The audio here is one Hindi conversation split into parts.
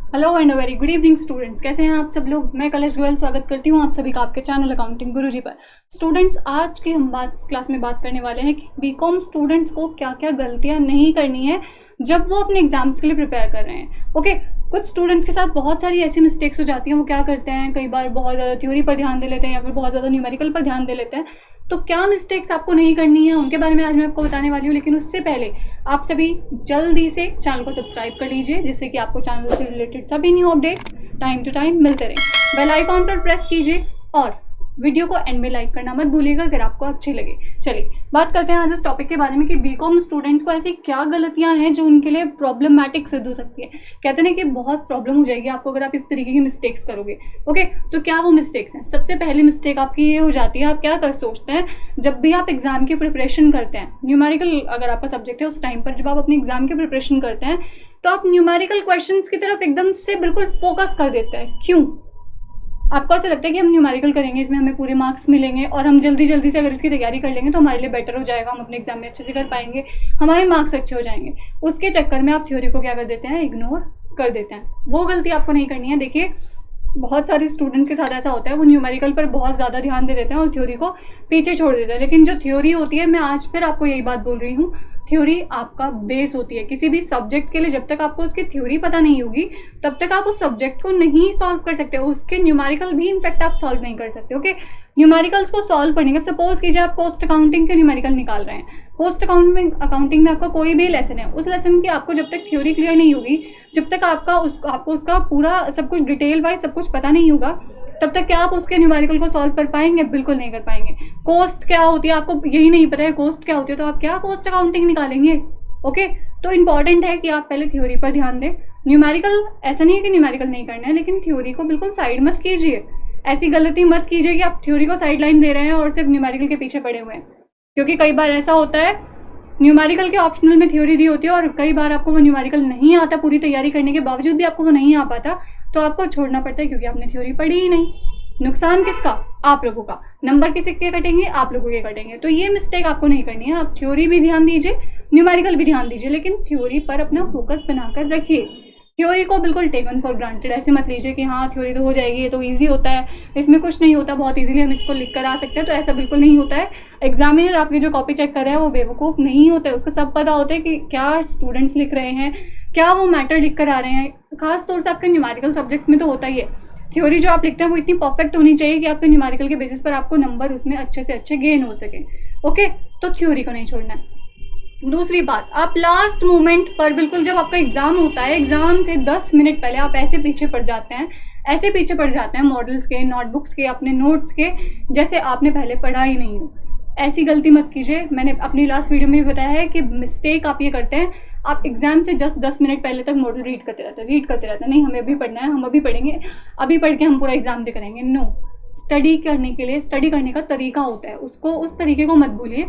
Hello and very good evening students, कैसे हैं आप सब लोग। मैं कलेश गोयल स्वागत करती हूं आप सभी का आपके चैनल अकाउंटिंग गुरुजी पर। स्टूडेंट्स, आज की हम क्लास में बात करने वाले हैं कि बीकॉम स्टूडेंट्स को क्या क्या गलतियां नहीं करनी है जब वो अपने एग्जाम्स के लिए प्रिपेयर कर रहे हैं। ओके, कुछ स्टूडेंट्स के साथ बहुत सारी ऐसी मिस्टेक्स हो जाती हैं। वो क्या करते हैं, कई बार बहुत ज़्यादा थ्योरी पर ध्यान दे लेते हैं या फिर बहुत ज़्यादा न्यूमेरिकल पर ध्यान दे लेते हैं। तो क्या मिस्टेक्स आपको नहीं करनी है, उनके बारे में आज मैं आपको बताने वाली हूँ। लेकिन उससे पहले आप सभी जल्दी से चैनल को सब्सक्राइब कर लीजिए, जिससे कि आपको चैनल से रिलेटेड सभी new update time to time मिलते रहें। बेल आइकॉन पर प्रेस कीजिए और वीडियो को एंड में लाइक करना मत भूलिएगा अगर आपको अच्छी लगे। चलिए बात करते हैं आज इस टॉपिक के बारे में कि बीकॉम स्टूडेंट्स को ऐसी क्या गलतियां हैं जो उनके लिए प्रॉब्लमैटिक सिद्ध हो सकती है। कहते हैं कि बहुत प्रॉब्लम हो जाएगी आपको अगर आप इस तरीके की मिस्टेक्स करोगे। ओके, तो क्या वो मिस्टेक्स हैं। सबसे पहली मिस्टेक आपकी ये हो जाती है, आप क्या कर सोचते हैं जब भी आप एग्जाम की प्रिपरेशन करते हैं, न्यूमेरिकल अगर आपका सब्जेक्ट है उस टाइम पर जब आप अपने एग्जाम की प्रिपरेशन करते हैं तो आप न्यूमेरिकल क्वेश्चन की तरफ एकदम से बिल्कुल फोकस कर देते हैं। क्यों? आपको ऐसा लगता है कि हम न्यूमेरिकल करेंगे, इसमें हमें पूरे मार्क्स मिलेंगे और हम जल्दी जल्दी से अगर इसकी तैयारी कर लेंगे तो हमारे लिए बेटर हो जाएगा, हम अपने एग्जाम में अच्छे से कर पाएंगे, हमारे मार्क्स अच्छे हो जाएंगे। उसके चक्कर में आप थ्योरी को क्या कर देते हैं, इग्नोर कर देते हैं। वो गलती आपको नहीं करनी है। देखिए, बहुत सारे स्टूडेंट्स के साथ ऐसा होता है, वो न्यूमेरिकल पर बहुत ज़्यादा ध्यान दे देते हैं और थ्योरी को पीछे छोड़ देते हैं। लेकिन जो थ्योरी होती है, मैं आज फिर आपको यही बात बोल रही हूँ, थ्योरी आपका बेस होती है किसी भी सब्जेक्ट के लिए। जब तक आपको उसकी थ्योरी पता नहीं होगी तब तक आप उस सब्जेक्ट को नहीं सॉल्व कर सकते। उसके न्यूमेरिकल भी इनफैक्ट आप सॉल्व नहीं कर सकते। ओके, न्यूमेरिकल्स को सॉल्व करने के, सपोज कीजिए आप कॉस्ट अकाउंटिंग के न्यूमेरिकल निकाल रहे हैं। कॉस्ट अकाउंटिंग में आपका कोई भी लेसन है, उस लेसन की आपको जब तक थ्योरी क्लियर नहीं होगी, जब तक आपको उसका पूरा सब कुछ डिटेल वाइज सब कुछ पता नहीं होगा, तब तक क्या आप उसके न्यूमेरिकल को सॉल्व कर पाएंगे? बिल्कुल नहीं कर पाएंगे। कॉस्ट क्या होती है आपको यही नहीं पता है, कॉस्ट क्या होती है, तो आप क्या कॉस्ट अकाउंटिंग निकालेंगे? ओके, तो इंपॉर्टेंट है कि आप पहले थ्योरी पर ध्यान दें। न्यूमेरिकल, ऐसा नहीं है कि न्यूमेरिकल नहीं करना है, लेकिन थ्योरी को बिल्कुल साइड मत कीजिए। ऐसी गलती मत कीजिए कि आप थ्योरी को साइड लाइन दे रहे हैं और सिर्फ न्यूमेरिकल के पीछे पड़े हुए हैं। क्योंकि कई बार ऐसा होता है, न्यूमेरिकल के ऑप्शनल में थ्योरी दी होती है और कई बार आपको वो न्यूमेरिकल नहीं आता, पूरी तैयारी करने के बावजूद भी आपको वो नहीं आ पाता, तो आपको छोड़ना पड़ता है क्योंकि आपने थ्योरी पढ़ी ही नहीं। नुकसान किसका? आप लोगों का। नंबर किसके कटेंगे? आप लोगों के कटेंगे। तो ये मिस्टेक आपको नहीं करनी है। आप थ्योरी भी ध्यान दीजिए, न्यूमेरिकल भी ध्यान दीजिए, लेकिन थ्योरी पर अपना फोकस बनाकर रखिए। थ्योरी को बिल्कुल टेकन फॉर ग्रांटेड ऐसे मत लीजिए कि हाँ थ्योरी तो हो जाएगी, ये तो ईजी होता है, इसमें कुछ नहीं होता, बहुत ईजिली हम इसको लिख कर आ सकते हैं। तो ऐसा बिल्कुल नहीं होता है। एग्जामिनर आपकी जो कॉपी चेक कर रहा है वो बेवकूफ़ नहीं होता है, उसको सब पता होता है कि क्या स्टूडेंट्स लिख रहे हैं, क्या वो मैटर लिख कर आ रहे हैं। खासतौर से आपके न्यूमेरिकल सब्जेक्ट में तो होता ही है। थ्योरी जो आप लिखते हैं वो इतनी परफेक्ट होनी चाहिए कि आपके न्यूमेरिकल के बेसिस पर आपको नंबर उसमें अच्छे से अच्छे गेन हो सके। ओके, तो थ्योरी को नहीं छोड़ना है। दूसरी बात, आप लास्ट मोमेंट पर बिल्कुल जब आपका एग्जाम होता है, एग्जाम से 10 मिनट पहले आप ऐसे पीछे पड़ जाते हैं, ऐसे पीछे पड़ जाते हैं मॉडल्स के, नोटबुक्स के, अपने नोट्स के, जैसे आपने पहले पढ़ा ही नहीं हो। ऐसी गलती मत कीजिए। मैंने अपनी लास्ट वीडियो में भी बताया है कि मिस्टेक आप ये करते हैं, आप एग्जाम से जस्ट 10 मिनट पहले तक मॉडल रीड करते रहते हैं। नहीं, हमें अभी पढ़ना है, हम अभी पढ़ेंगे, अभी पढ़ के हम पूरा एग्जाम दे करेंगे। नो, स्टडी करने के लिए स्टडी करने का तरीका होता है, उसको उस तरीके को मत भूलिए,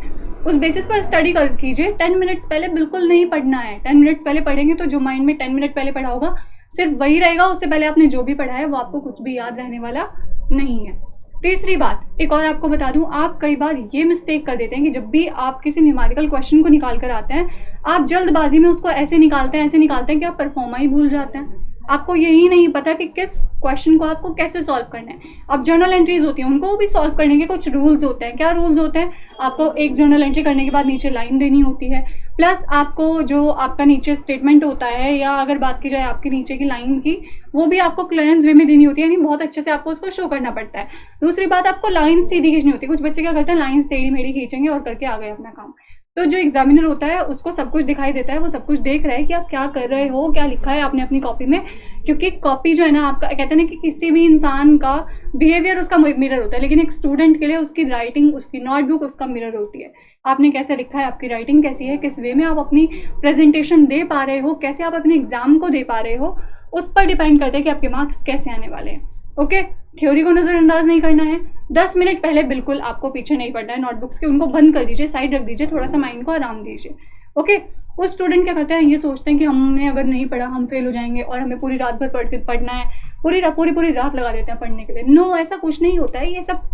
उस बेसिस पर स्टडी कर कीजिए। 10 मिनट्स पहले बिल्कुल नहीं पढ़ना है। 10 मिनट्स पहले पढ़ेंगे तो जो माइंड में 10 मिनट पहले पढ़ा होगा सिर्फ वही रहेगा, उससे पहले आपने जो भी पढ़ा है वो आपको कुछ भी याद रहने वाला नहीं है। तीसरी बात, एक और आपको बता दूं, आप कई बार ये मिस्टेक कर देते हैं कि जब भी आप किसी न्यूमेरिकल क्वेश्चन को निकाल कर आते हैं, आप जल्दबाजी में उसको ऐसे निकालते हैं कि आप परफॉर्मा ही भूल जाते हैं। आपको यही नहीं पता कि किस क्वेश्चन को आपको कैसे सॉल्व करना है। अब जर्नल एंट्रीज होती हैं, उनको भी सॉल्व करने के कुछ रूल्स होते हैं। क्या रूल्स होते हैं? आपको एक जर्नल एंट्री करने के बाद नीचे लाइन देनी होती है, प्लस आपको जो आपका नीचे स्टेटमेंट होता है, या अगर बात की जाए आपकी नीचे की लाइन की, वो भी आपको क्लियरेंस वे में देनी होती है, यानी बहुत अच्छे से आपको उसको शो करना पड़ता है। दूसरी बात, आपको लाइन सीधी खींचनी होती है। कुछ बच्चे क्या करते हैं, लाइन टेढ़ी मेढ़ी खींचेंगे और करके आ गए अपना काम। तो जो एग्जामिनर होता है उसको सब कुछ दिखाई देता है, वो सब कुछ देख रहा है कि आप क्या कर रहे हो, क्या लिखा है आपने अपनी कॉपी में। क्योंकि कॉपी जो है ना, आपका कहते हैं ना कि किसी भी इंसान का बिहेवियर उसका मिरर होता है, लेकिन एक स्टूडेंट के लिए उसकी राइटिंग, उसकी नोटबुक उसका मिरर होती है। आपने कैसे लिखा है, आपकी राइटिंग कैसी है, किस वे में आप अपनी प्रेजेंटेशन दे पा रहे हो, कैसे आप अपने एग्जाम को दे पा रहे हो, उस पर डिपेंड करता है कि आपके मार्क्स कैसे आने वाले हैं। ओके, थ्योरी को नज़रअंदाज नहीं करना है। 10 मिनट पहले बिल्कुल आपको पीछे नहीं पड़ना है नोटबुक्स के, उनको बंद कर दीजिए, साइड रख दीजिए, थोड़ा सा माइंड को आराम दीजिए। ओके, कुछ स्टूडेंट क्या करते हैं, ये सोचते हैं कि हमने अगर नहीं पढ़ा हम फेल हो जाएंगे और हमें पूरी रात भर पढ़ना है, पूरी रात लगा देते हैं पढ़ने के लिए। नो, ऐसा कुछ नहीं होता है। ये सब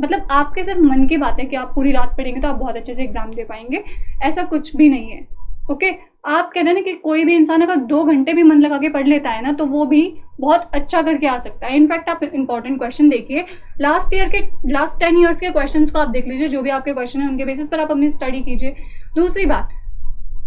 मतलब आपके सिर्फ मन की बात है कि आप पूरी रात पढ़ेंगे तो आप बहुत अच्छे से एग्जाम दे पाएंगे, ऐसा कुछ भी नहीं है। ओके आप कहते हैं ना कि कोई भी इंसान अगर 2 घंटे भी मन लगा के पढ़ लेता है ना तो वो भी बहुत अच्छा करके आ सकता है। इनफैक्ट आप इंपॉर्टेंट क्वेश्चन देखिए, लास्ट 10 ईयर्स के क्वेश्चंस को आप देख लीजिए, जो भी आपके क्वेश्चन है उनके बेसिस पर आप अपनी स्टडी कीजिए। दूसरी बात,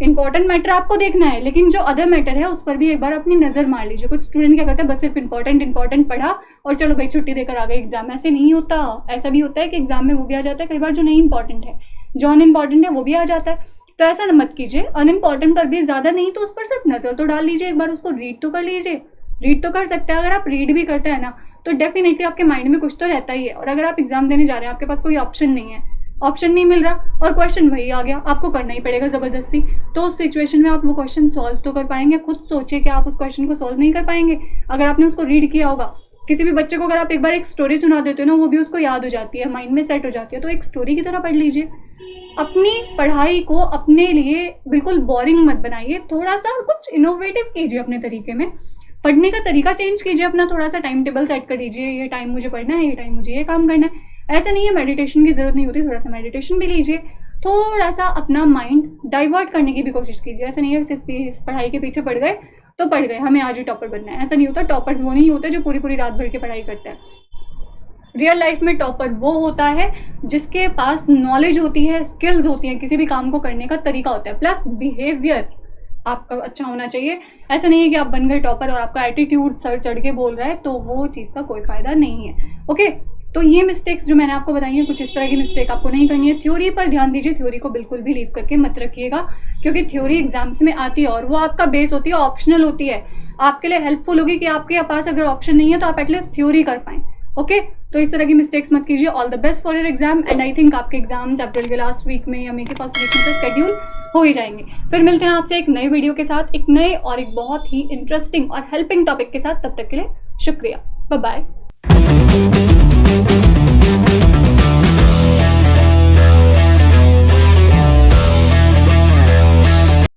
इंपॉर्टेंट मैटर आपको देखना है, लेकिन जो अदर मैटर है उस पर भी एक बार अपनी नजर मार लीजिए। कुछ स्टूडेंट क्या करते हैं, बस सिर्फ इंपॉर्टेंट पढ़ा और चलो भाई छुट्टी देकर आ गए एग्जाम। ऐसे नहीं होता। ऐसा भी होता है कि एग्जाम में वो भी आ जाता है कई बार जो नहीं इंपॉर्टेंट है, जो अनइम्पॉर्टेंट है वो भी आ जाता है। तो ऐसा मत कीजिए, अनइम्पॉर्टेंट पर भी ज्यादा नहीं तो उस पर सिर्फ नजर तो डाल लीजिए, एक बार उसको रीड तो कर लीजिए। रीड तो कर सकते हैं, अगर आप रीड भी करते हैं ना तो डेफिनेटली आपके माइंड में कुछ तो रहता ही है। और अगर आप एग्जाम देने जा रहे हैं, आपके पास कोई ऑप्शन नहीं है, ऑप्शन नहीं मिल रहा और क्वेश्चन वही आ गया, आपको करना ही पड़ेगा ज़बरदस्ती, तो उस सिचुएशन में आप वो क्वेश्चन सॉल्व तो कर पाएंगे? खुद सोचिए कि आप उस क्वेश्चन को सॉल्व नहीं कर पाएंगे अगर आपने उसको रीड किया होगा। किसी भी बच्चे को अगर आप एक बार एक स्टोरी सुना देते हो ना, वो भी उसको याद हो जाती है, माइंड में सेट हो जाती है। तो एक स्टोरी की तरह पढ़ लीजिए। अपनी पढ़ाई को अपने लिए बिल्कुल बोरिंग मत बनाइए, थोड़ा सा कुछ इनोवेटिव कीजिए अपने तरीके में। पढ़ने का तरीका चेंज कीजिए अपना, थोड़ा सा टाइम टेबल सेट कर लीजिए, ये टाइम मुझे पढ़ना है, ये टाइम मुझे ये काम करना है। ऐसा नहीं है मेडिटेशन की जरूरत नहीं होती, थोड़ा सा मेडिटेशन भी लीजिए, थोड़ा सा अपना माइंड डाइवर्ट करने की भी कोशिश कीजिए। ऐसा नहीं है सिर्फ इस पढ़ाई के पीछे पड़ गए तो पढ़ गए, हमें आज ही टॉपर बनना है, ऐसा नहीं होता। टॉपर्स वो नहीं होते जो पूरी पूरी रात भर के पढ़ाई करते हैं। रियल लाइफ में टॉपर वो होता है जिसके पास नॉलेज होती है, स्किल्स होती हैं, किसी भी काम को करने का तरीका होता है, प्लस बिहेवियर आपका अच्छा होना चाहिए। ऐसा नहीं है कि आप बन गए टॉपर और आपका एटीट्यूड सर चढ़ के बोल रहा है, तो वो चीज़ का कोई फायदा नहीं है। ओके, तो ये मिस्टेक्स जो मैंने आपको बताई हैं, कुछ इस तरह की मिस्टेक आपको नहीं करनी है। थ्योरी पर ध्यान दीजिए, थ्योरी को बिल्कुल भी लीव करके मत रखिएगा, क्योंकि थ्योरी एग्जाम्स में आती है और वो आपका बेस होती है, ऑप्शनल होती है, आपके लिए हेल्पफुल होगी कि आपके पास अगर ऑप्शन नहीं है तो आप एटलीस्ट थ्योरी कर पाएं। ओके, तो इस तरह की मिस्टेक्स मत कीजिए। All the best for your exam and I think आपके एग्जाम्स अप्रैल के लास्ट वीक में या मई के फर्स्ट वीक में तो शेड्यूल हो ही जाएंगे। फिर मिलते हैं आपसे एक नए वीडियो के साथ, एक नए और एक बहुत ही इंटरेस्टिंग और हेल्पिंग टॉपिक के साथ। तब तक के लिए शुक्रिया, बाय बाय।